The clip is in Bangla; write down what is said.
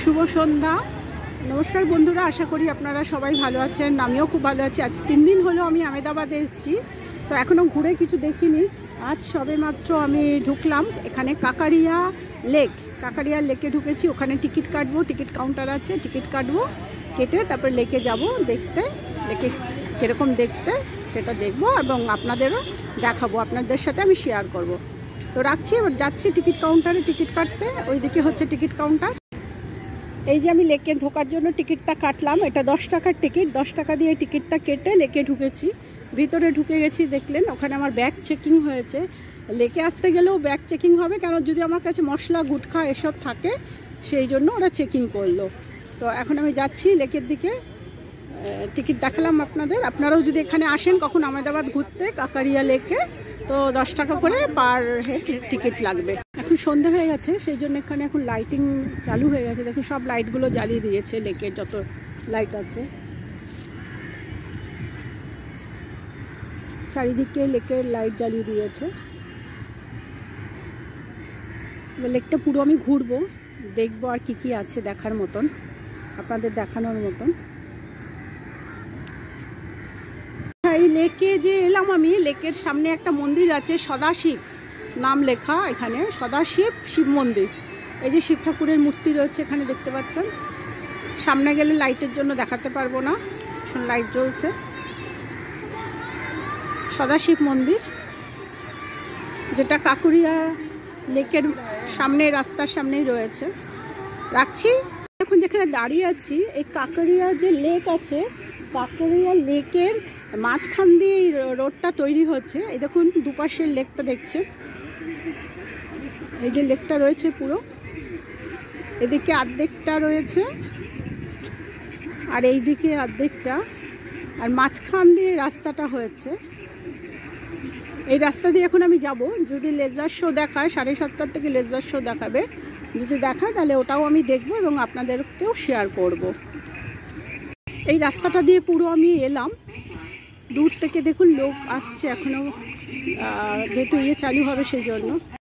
শুভ সন্ধ্যা। নমস্কার বন্ধুরা, আশা করি আপনারা সবাই ভালো আছেন। আমিও খুব ভালো আছি। আজ 3 দিন হলো আমি আহমেদাবাদে এসেছি, তো এখনও ঘুরে কিছু দেখিনি। আজ সবে মাত্র আমি ঢুকলাম এখানে কাকারিয়া লেকে ঢুকেছি। ওখানে টিকিট কাটবো, টিকিট কাউন্টার আছে, টিকিট কাটবো, কেটে তারপর লেকে যাব দেখতে। লেকে কীরকম দেখতে সেটা দেখবো এবং আপনাদেরও দেখাবো, আপনাদের সাথে আমি শেয়ার করব। তো রাখছি, এবার যাচ্ছি টিকিট কাউন্টারে টিকিট কাটতে। ওইদিকে হচ্ছে টিকিট কাউন্টার। এই যে আমি লেকে ঢোকার জন্য টিকিটটা কাটলাম, এটা 10 টাকার টিকিট। 10 টাকা দিয়ে টিকিটটা কেটে লেকে ঢুকেছি। ভিতরে ঢুকে গেছি, দেখলেন ওখানে আমার ব্যাগ চেকিং হয়েছে। লেকে আসতে গেলেও ব্যাগ চেকিং হবে, কারণ যদি আমার কাছে মশলা গুটখা এসব থাকে সেই জন্য ওরা চেকিং করলো। তো এখন আমি যাচ্ছি লেকের দিকে। টিকিট দেখালাম আপনাদের। আপনারাও যদি এখানে আসেন কখন আহমেদাবাদ ঘুরতে কাকারিয়া লেকে, তো 10 টাকা করে পার হেড টিকিট লাগবে। এখন সন্ধ্যা হয়ে গেছে, সেই জন্য এখানে এখন লাইটিং চালু হয়ে গেছে। দেখুন সব লাইটগুলো জ্বালিয়ে দিয়েছে, লেকের যত লাইট আছে চারিদিকে লেকের লাইট জ্বালিয়ে দিয়েছে। লেকটা পুরো আমি ঘুরবো, দেখবো আর কি আছে দেখার মতন, আপনাদের দেখানোর মতন। এই লেকে যে এলাম আমি, লেকের সামনে একটা মন্দির আছে, সদাশিব নাম লেখা এখানে, সদাশিব শিব মন্দির। এই যে শিব ঠাকুরের মূর্তি রয়েছে এখানে, দেখতে পাচ্ছেন। সামনে গেলে লাইটের জন্য দেখাতে পারবো না, লাইট জ্বলছে। সদাশিব মন্দির, যেটা কাকুরিয়া লেকের সামনে, রাস্তার সামনেই রয়েছে। রাখছি। এখন যেখানে দাঁড়িয়ে আছি, এই কাকারিয়া যে লেক আছে, কাকারিয়া লেকের মাঝখান দিয়ে এই রোডটা তৈরি হচ্ছে। এই দেখুন দুপাশের লেকটা দেখছে, এই যে লেকটা রয়েছে পুরো, এদিকে অর্ধেকটা রয়েছে আর এই দিকে অর্ধেকটা, আর মাঝখান দিয়ে রাস্তাটা হয়েছে। এই রাস্তা দিয়ে এখন আমি যাব। যদি লেজার শো দেখায়, 7:30 থেকে লেজার শো দেখাবে, যদি দেখায় তাহলে ওটাও আমি দেখবো এবং আপনাদেরকেও শেয়ার করব। এই রাস্তাটা দিয়ে পুরো আমি এলাম। দূর থেকে দেখুন লোক আসছে এখনো, যেহেতু চালু হবে সেই জন্য।